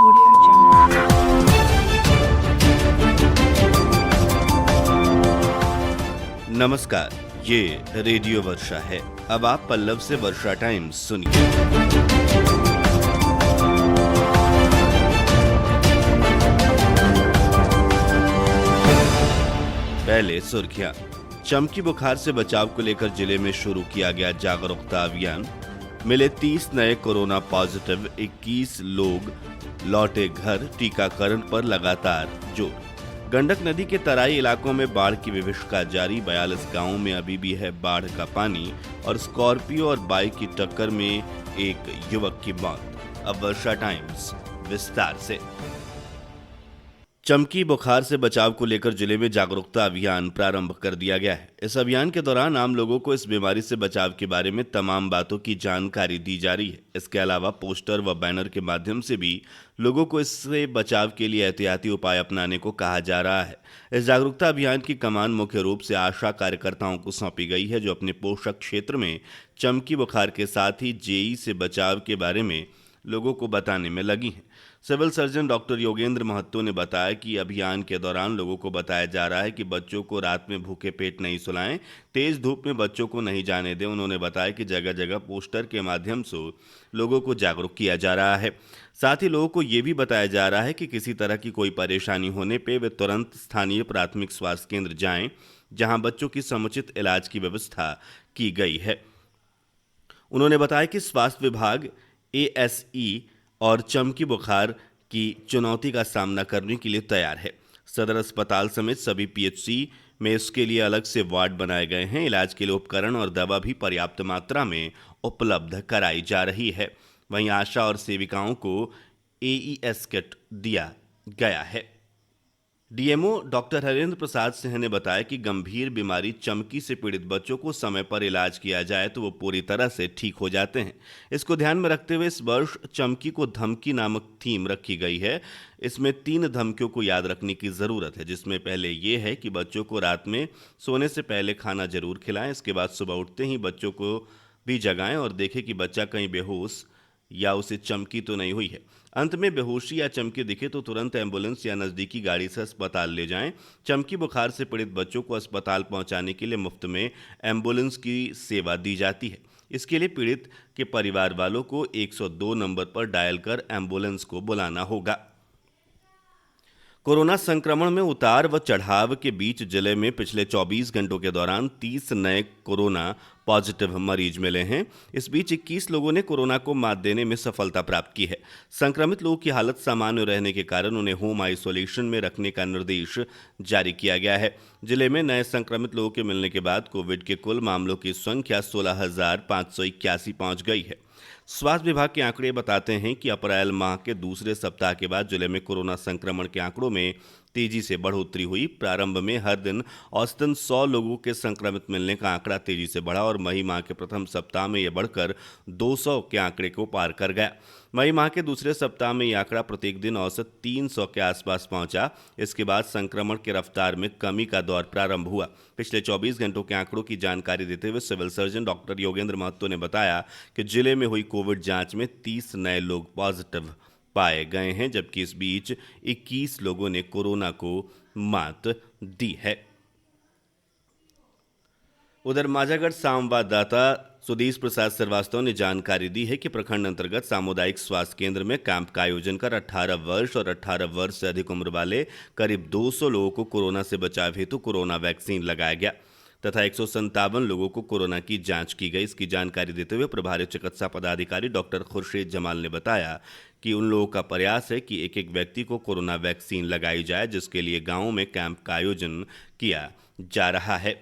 Audio Jungle. नमस्कार, ये radio वर्षा है। अब आप पल्लव से वर्षा टाइम्स सुनिए। पहले सुर्खियां। चमकी बुखार से बचाव को लेकर जिले में शुरू किया गया जागरूकता अभियान। मिले 30 नए कोरोना पॉजिटिव, 21 लोग लौटे घर। टीकाकरण पर लगातार जोर। गंडक नदी के तराई इलाकों में बाढ़ की विभीषिका जारी। 42 गांवों में अभी भी है बाढ़ का पानी। और स्कॉर्पियो और बाइक की टक्कर में एक युवक की मौत। अब वर्षा टाइम्स विस्तार से। चमकी बुखार से बचाव को लेकर जिले में जागरूकता अभियान प्रारंभ कर दिया गया है। इस अभियान के दौरान आम लोगों को इस बीमारी से बचाव के बारे में तमाम बातों की जानकारी दी जा रही है। इसके अलावा पोस्टर व बैनर के माध्यम से भी लोगों को इससे बचाव के लिए एहतियाती उपाय अपनाने को कहा जा रहा है। इस जागरूकता अभियान की कमान मुख्य रूप से आशा कार्यकर्ताओं को सौंपी गई है, जो अपने पोषक क्षेत्र में चमकी बुखार के साथ ही जेई से बचाव के बारे में लोगों को बताने में लगी हैं। Civil surgeon doctor Yogendra Mahato ने बताया कि अभियान के दौरान लोगों को बताया जा रहा है कि बच्चों को रात में भूखे पेट नहीं सुलाएं, तेज धूप में बच्चों को नहीं जाने दें। उन्होंने बताया कि जगह जगह पोस्टर के माध्यम से लोगों को जागरूक किया जा रहा है। साथ ही लोगों को ये भी बताया जा रहा है कि किसी तरह की कोई परेशानी होने पर वे तुरंत स्थानीय प्राथमिक स्वास्थ्य केंद्र जाएं, जहां बच्चों की समुचित इलाज की व्यवस्था की गई है। उन्होंने बताया कि स्वास्थ्य विभाग एएसई और चमकी बुखार की चुनौती का सामना करने के लिए तैयार है। सदर अस्पताल समेत सभी पीएचसी में इसके लिए अलग से वार्ड बनाए गए हैं। इलाज के लिए उपकरण और दवा भी पर्याप्त मात्रा में उपलब्ध कराई जा रही है। वहीं आशा और सेविकाओं को एईएस किट दिया गया है। डीएमओ डॉक्टर हरेंद्र प्रसाद सिंह ने बताया कि गंभीर बीमारी चमकी से पीड़ित बच्चों को समय पर इलाज किया जाए तो वो पूरी तरह से ठीक हो जाते हैं। इसको ध्यान में रखते हुए इस वर्ष चमकी को धमकी नामक थीम रखी गई है। इसमें 3 धमकियों को याद रखने की ज़रूरत है, जिसमें पहले ये है कि बच्चों को रात में सोने से पहले खाना जरूर खिलाएं। इसके बाद सुबह उठते ही बच्चों को भी जगाएं और देखें कि बच्चा कहीं बेहोश या उसे चमकी तो नहीं हुई है। अंत में बेहोशी या चमकी दिखे तो तुरंत एम्बुलेंस या नज़दीकी गाड़ी से अस्पताल ले जाएं। चमकी बुखार से पीड़ित बच्चों को अस्पताल पहुंचाने के लिए मुफ्त में एम्बुलेंस की सेवा दी जाती है। इसके लिए पीड़ित के परिवार वालों को 102 नंबर पर डायल कर एम्बुलेंस को बुलाना होगा। कोरोना संक्रमण में उतार व चढ़ाव के बीच जिले में पिछले 24 घंटों के दौरान 30 नए कोरोना पॉजिटिव मरीज मिले हैं। इस बीच 21 लोगों ने कोरोना को मात देने में सफलता प्राप्त की है। संक्रमित लोगों की हालत सामान्य रहने के कारण उन्हें होम आइसोलेशन में रखने का निर्देश जारी किया गया है। जिले में नए संक्रमित लोगों के मिलने के बाद कोविड के कुल मामलों की संख्या 16,581 पहुंच गई है। स्वास्थ्य विभाग के आंकड़े बताते हैं कि अप्रैल माह के दूसरे सप्ताह के बाद जिले में कोरोना संक्रमण के आंकड़ों में तेजी से बढ़ोतरी हुई। प्रारंभ में हर दिन औसतन 100 लोगों के संक्रमित मिलने का आंकड़ा तेजी से बढ़ा और मई माह के प्रथम सप्ताह में यह बढ़कर 200 के आंकड़े को पार कर गया। मई माह के दूसरे सप्ताह में यह आंकड़ा प्रत्येक दिन औसत 300 के आसपास पहुंचा। इसके बाद संक्रमण की रफ्तार में कमी का दौर प्रारंभ हुआ। पिछले 24 घंटों के आंकड़ों की जानकारी देते हुए civil surgeon doctor Yogendra Mahato ने बताया कि जिले में हुई कोविड जांच में 30 नए लोग पॉजिटिव पाए गए हैं, जबकि इस बीच 21 लोगों ने कोरोना को मात दी है। उधर माजागढ़ संवाददाता सुदेश प्रसाद श्रीवास्तव ने जानकारी दी है कि प्रखंड अंतर्गत सामुदायिक स्वास्थ्य केंद्र में कैंप का आयोजन कर 18 वर्ष और 18 वर्ष से अधिक उम्र वाले करीब 200 लोगों को कोरोना से बचाव हेतु कोरोना वैक्सीन लगाया गया तथा 157 लोगों को कोरोना की जांच की गई। इसकी जानकारी देते हुए प्रभारी चिकित्सा पदाधिकारी डॉक्टर खुर्शीद जमाल ने बताया कि उन लोगों का प्रयास है कि एक एक व्यक्ति को कोरोना वैक्सीन लगाई जाए, जिसके लिए गांवों में कैंप का आयोजन किया जा रहा है।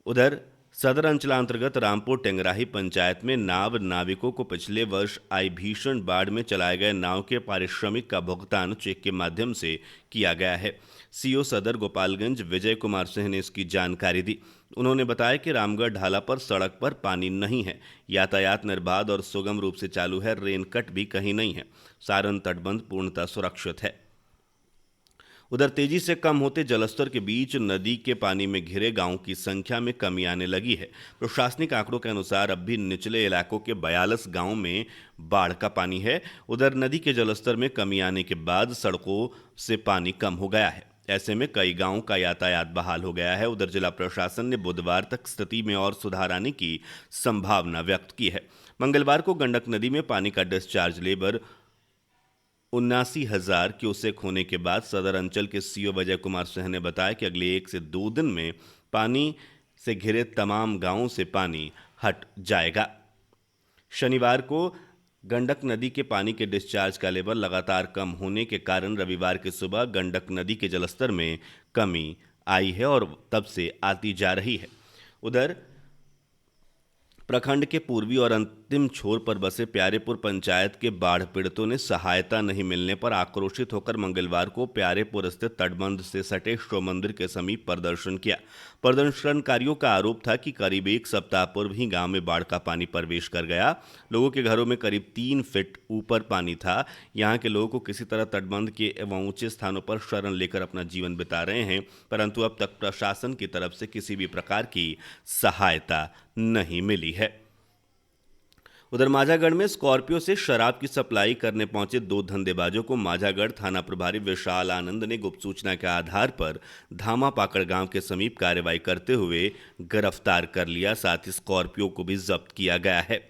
उधर सदर अंचलांतर्गत रामपुर टेंगराही पंचायत में नाव नाविकों को पिछले वर्ष आई भीषण बाढ़ में चलाए गए नाव के पारिश्रमिक का भुगतान चेक के माध्यम से किया गया है। सीओ सदर गोपालगंज विजय कुमार सिंह ने इसकी जानकारी दी। उन्होंने बताया कि रामगढ़ ढाला पर सड़क पर पानी नहीं है, यातायात निर्बाध और सुगम रूप से चालू है, रेनकट भी कहीं नहीं है, सारण तटबंध पूर्णतः सुरक्षित है। उधर तेजी से कम होते जलस्तर के बीच नदी के पानी में घिरे गांवों की संख्या में कमी आने लगी है। प्रशासनिक आंकड़ों के अनुसार अब भी निचले इलाकों के 42 गांवों में बाढ़ का पानी है। उधर नदी के जलस्तर में कमी आने के बाद सड़कों से पानी कम हो गया है। ऐसे में कई गांवों का यातायात बहाल हो गया है। उधर जिला प्रशासन ने बुधवार तक स्थिति में और सुधार आने की संभावना व्यक्त की है। मंगलवार को गंडक नदी में पानी का डिस्चार्ज लेवल 79,000 क्यूसेक होने के बाद सदर अंचल के सीओ विजय कुमार सिंह ने बताया कि अगले 1 से 2 दिन में पानी से घिरे तमाम गांवों से पानी हट जाएगा। शनिवार को गंडक नदी के पानी के डिस्चार्ज का लेवल लगातार कम होने के कारण रविवार की सुबह गंडक नदी के जलस्तर में कमी आई है और तब से आती जा रही है। उधर प्रखंड के पूर्वी और अंतिम छोर पर बसे प्यारेपुर पंचायत के बाढ़ पीड़ितों ने सहायता नहीं मिलने पर आक्रोशित होकर मंगलवार को प्यारेपुर स्थित तटबंध से सटे शिव मंदिर के समीप प्रदर्शन किया। प्रदर्शनकारियों का आरोप था कि करीब 1 सप्ताह पूर्व ही गांव में बाढ़ का पानी प्रवेश कर गया। लोगों के घरों में करीब 3 फीट ऊपर पानी था। यहां के लोगों को किसी तरह तटबंध के एवं ऊंचे स्थानों पर शरण लेकर अपना जीवन बिता रहे हैं, परंतु अब तक प्रशासन की तरफ से किसी भी प्रकार की सहायता नहीं मिली है। उधर मांझागढ़ में स्कॉर्पियो से शराब की सप्लाई करने पहुंचे 2 धंधेबाजों को मांझागढ़ थाना प्रभारी विशाल आनंद ने गुप्त सूचना के आधार पर धामा पाकड़ गांव के समीप कार्रवाई करते हुए गिरफ्तार कर लिया। साथ ही स्कॉर्पियो को भी जब्त किया गया है।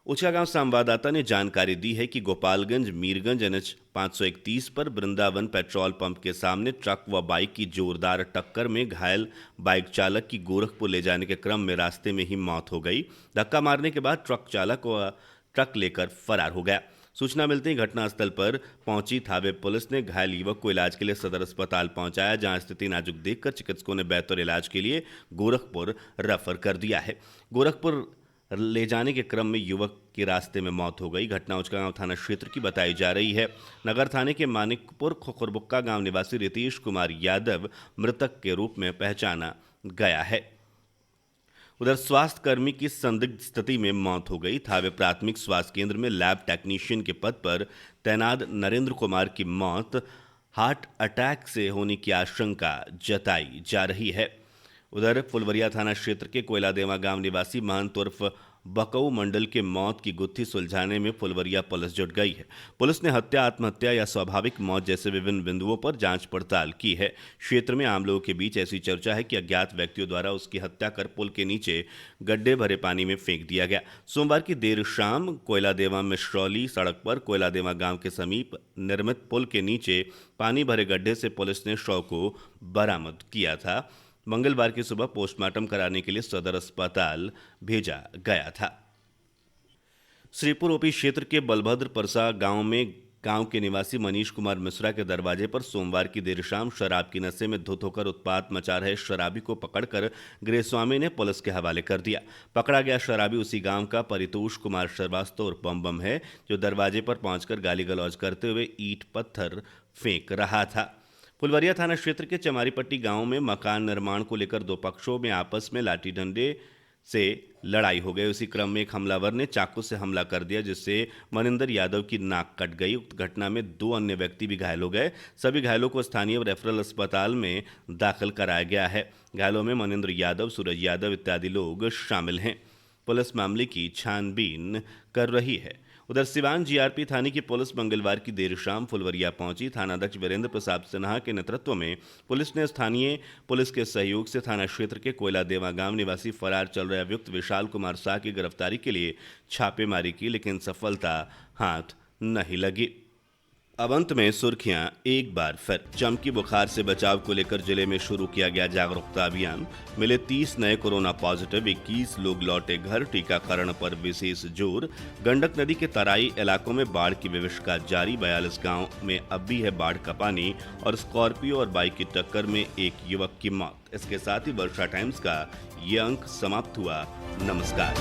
ऊंचागांव संवाददाता ने जानकारी दी है कि गोपालगंज मीरगंज NH 531 पर वृंदावन पेट्रोल पंप के सामने ट्रक व बाइक की जोरदार टक्कर में घायल बाइक चालक की गोरखपुर ले जाने के क्रम में रास्ते में ही मौत हो गई। धक्का मारने के बाद ट्रक चालक व ट्रक लेकर फरार हो गया। सूचना मिलते ही घटनास्थल पर पहुंची थावे पुलिस ने घायल युवक को इलाज के लिए सदर अस्पताल पहुंचाया, जहां स्थिति नाजुक देखकर चिकित्सकों ने बेहतर इलाज के लिए गोरखपुर रेफर कर दिया है। गोरखपुर ले जाने के क्रम में युवक की रास्ते में मौत हो गई। घटना ऊंचागांव थाना क्षेत्र की बताई जा रही है। नगर थाने के मानिकपुर खुखरबुक्का गांव निवासी रितेश कुमार यादव मृतक के रूप में पहचाना गया है। उधर स्वास्थ्य कर्मी की संदिग्ध स्थिति में मौत हो गई। थावे प्राथमिक स्वास्थ्य केंद्र में लैब टेक्नीशियन के पद पर तैनात नरेंद्र कुमार की मौत हार्ट अटैक से होने की आशंका जताई जा रही है। उधर फुलवरिया थाना क्षेत्र के कोयलादेवा गांव निवासी महंत उर्फ बकऊ मंडल के मौत की गुत्थी सुलझाने में फुलवरिया पुलिस जुट गई है। पुलिस ने हत्या, आत्महत्या या स्वाभाविक मौत जैसे विभिन्न बिंदुओं पर जांच पड़ताल की है। क्षेत्र में आम लोगों के बीच ऐसी चर्चा है कि अज्ञात व्यक्तियों द्वारा उसकी हत्या कर पुल के नीचे गड्ढे भरे पानी में फेंक दिया गया। सोमवार की देर शाम कोयलादेवा मिश्रौली सड़क पर कोयलादेवा गांव के समीप निर्मित पुल के नीचे पानी भरे गड्ढे से पुलिस ने शव को बरामद किया था। मंगलवार की सुबह पोस्टमार्टम कराने के लिए सदर अस्पताल भेजा गया था। श्रीपुर ओपी क्षेत्र के बलभद्र परसा गांव में गांव के निवासी मनीष कुमार मिश्रा के दरवाजे पर सोमवार की देर शाम शराब की नशे में धुत होकर उत्पात मचा रहे शराबी को पकड़कर गृहस्वामी ने पुलिस के हवाले कर दिया। पकड़ा गया शराबी उसी गांव का परितोष कुमार श्रीवास्तव और बम है, जो दरवाजे पर पहुंचकर गाली गलौज करते हुए ईंट पत्थर फेंक रहा था। फुलवरिया थाना क्षेत्र के चमारीपट्टी गांव में मकान निर्माण को लेकर 2 पक्षों में आपस में लाठी डंडे से लड़ाई हो गई। उसी क्रम में एक हमलावर ने चाकू से हमला कर दिया, जिससे मनिंदर यादव की नाक कट गई। उक्त घटना में 2 अन्य व्यक्ति भी घायल हो गए। सभी घायलों को स्थानीय रेफरल अस्पताल में दाखिल कराया गया है। घायलों में मनिंदर यादव, सूरज यादव इत्यादि लोग शामिल हैं। पुलिस मामले की छानबीन कर रही है। उधर सिवान जीआरपी थाने की पुलिस मंगलवार की देर शाम फुलवरिया पहुंची। थानाध्यक्ष वीरेंद्र प्रसाद सिन्हा के नेतृत्व में पुलिस ने स्थानीय पुलिस के सहयोग से थाना क्षेत्र के कोयलादेवा गांव निवासी फरार चल रहे अभियुक्त विशाल कुमार शाह की गिरफ्तारी के लिए छापेमारी की, लेकिन सफलता हाथ नहीं लगी। अब अंत में सुर्खियां एक बार फिर। चमकी बुखार से बचाव को लेकर जिले में शुरू किया गया जागरूकता अभियान। मिले 30 नए कोरोना पॉजिटिव, 21 लोग लौटे घर। टीकाकरण पर विशेष जोर। गंडक नदी के तराई इलाकों में बाढ़ की विभीषिका जारी। 42 गांव में अब भी है बाढ़ का पानी। और स्कॉर्पियो और बाइक की टक्कर में एक युवक की मौत। इसके साथ ही वर्षा टाइम्स का ये अंक समाप्त हुआ। नमस्कार।